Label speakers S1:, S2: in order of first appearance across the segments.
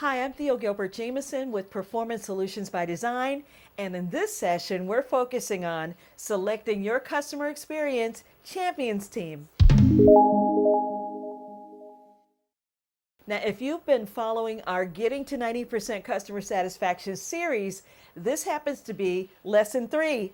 S1: Hi, I'm Theo Gilbert-Jamison with Performance Solutions by Design, and in this session, we're focusing on selecting your customer experience champions team. Now, if you've been following our Getting to 90% Customer Satisfaction series, this happens to be lesson 3.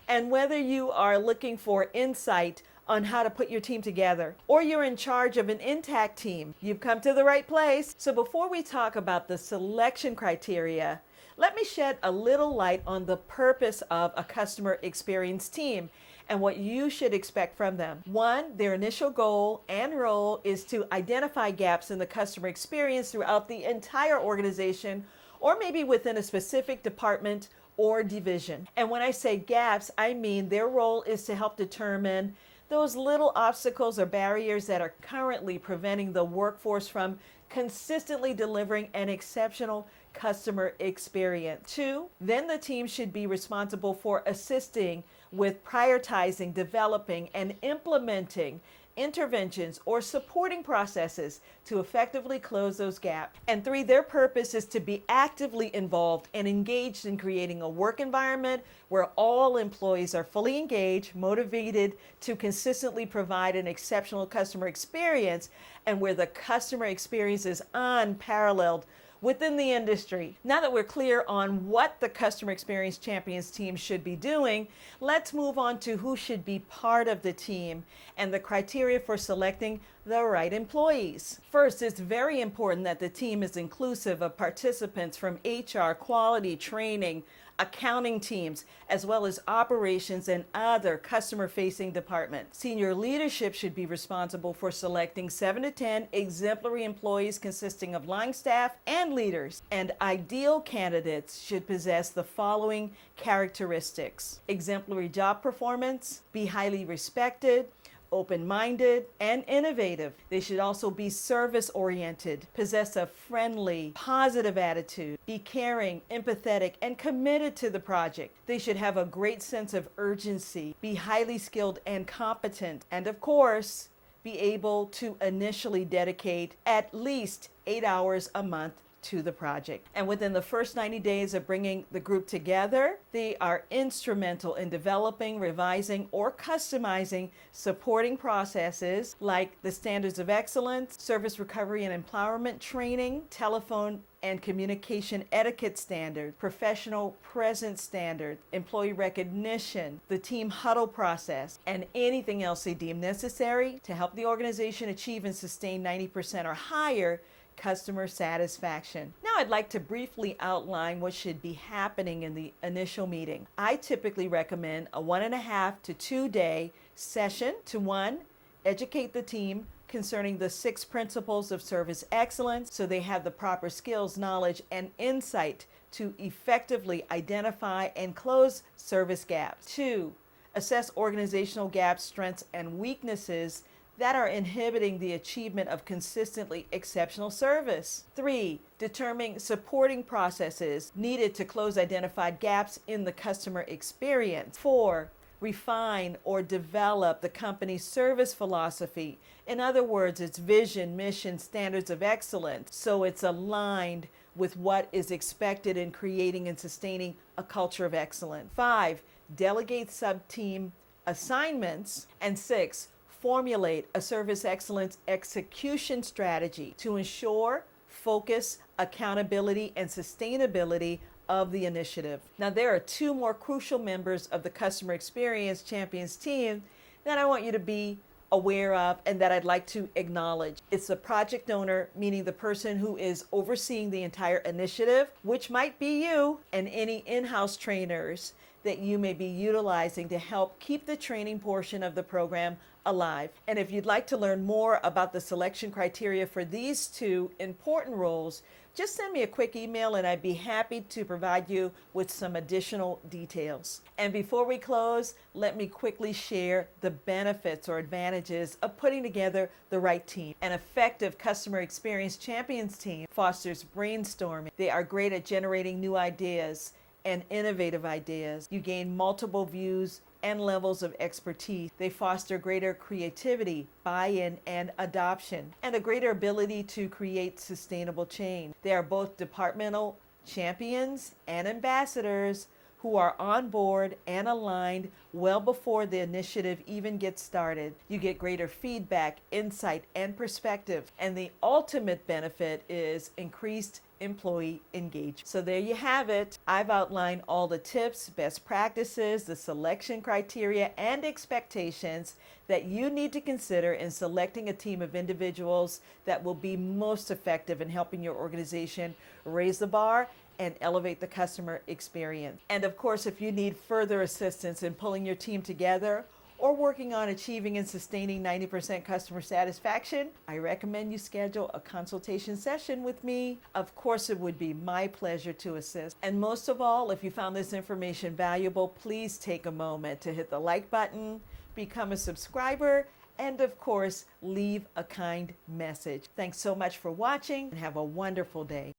S1: And whether you are looking for insight on how to put your team together, or you're in charge of an intact team, you've come to the right place. So before we talk about the selection criteria, let me shed a little light on the purpose of a customer experience team and what you should expect from them. One, their initial goal and role is to identify gaps in the customer experience throughout the entire organization, or maybe within a specific department or division. And when I say gaps, I mean their role is to help determine those little obstacles or barriers that are currently preventing the workforce from consistently delivering an exceptional customer experience. 2, then the team should be responsible for assisting with prioritizing, developing, and implementing interventions or supporting processes to effectively close those gaps. And 3, their purpose is to be actively involved and engaged in creating a work environment where all employees are fully engaged, motivated to consistently provide an exceptional customer experience, and where the customer experience is unparalleled within the industry. Now that we're clear on what the customer experience champions team should be doing, let's move on to who should be part of the team and the criteria for selecting the right employees. First, it's very important that the team is inclusive of participants from HR, quality, training, accounting teams, as well as operations and other customer-facing departments. Senior leadership should be responsible for selecting 7 to 10 exemplary employees consisting of line staff and leaders. And ideal candidates should possess the following characteristics: exemplary job performance, be highly respected, open-minded, and innovative. They should also be service-oriented, possess a friendly, positive attitude, be caring, empathetic, and committed to the project. They should have a great sense of urgency, be highly skilled and competent, and of course, be able to initially dedicate at least 8 hours a month to the project. And within the first 90 days of bringing the group together, they are instrumental in developing, revising, or customizing supporting processes like the standards of excellence, service recovery and empowerment training, telephone and communication etiquette standard, professional presence standard, employee recognition, the team huddle process, and anything else they deem necessary to help the organization achieve and sustain 90% or higher customer satisfaction. Now I'd like to briefly outline what should be happening in the initial meeting. I typically recommend a 1.5 to 2 day session to 1, educate the team concerning the 6 principles of service excellence so they have the proper skills, knowledge, and insight to effectively identify and close service gaps. 2, assess organizational gaps, strengths, and weaknesses that are inhibiting the achievement of consistently exceptional service. 3, determine supporting processes needed to close identified gaps in the customer experience. 4, refine or develop the company's service philosophy. In other words, its vision, mission, standards of excellence, so it's aligned with what is expected in creating and sustaining a culture of excellence. 5, delegate sub-team assignments. And 6, formulate a service excellence execution strategy to ensure focus, accountability, and sustainability of the initiative. Now, there are 2 more crucial members of the customer experience champions team that I want you to be aware of and that I'd like to acknowledge. It's the project owner, meaning the person who is overseeing the entire initiative, which might be you, and any in-house trainers that you may be utilizing to help keep the training portion of the program alive. And if you'd like to learn more about the selection criteria for these 2 important roles, just send me a quick email and I'd be happy to provide you with some additional details. And before we close, let me quickly share the benefits or advantages of putting together the right team. An effective customer experience champions team fosters brainstorming. They are great at generating new ideas and innovative ideas. You gain multiple views and levels of expertise. They foster greater creativity, buy-in, and adoption, and a greater ability to create sustainable change. They are both departmental champions and ambassadors who are on board and aligned well before the initiative even gets started. You get greater feedback, insight, and perspective. And the ultimate benefit is increased employee engagement. So there you have it. I've outlined all the tips, best practices, the selection criteria, and expectations that you need to consider in selecting a team of individuals that will be most effective in helping your organization raise the bar and elevate the customer experience. And of course, if you need further assistance in pulling your team together or working on achieving and sustaining 90% customer satisfaction, I recommend you schedule a consultation session with me. Of course, it would be my pleasure to assist. And most of all, if you found this information valuable, please take a moment to hit the like button, become a subscriber, and of course, leave a kind message. Thanks so much for watching and have a wonderful day.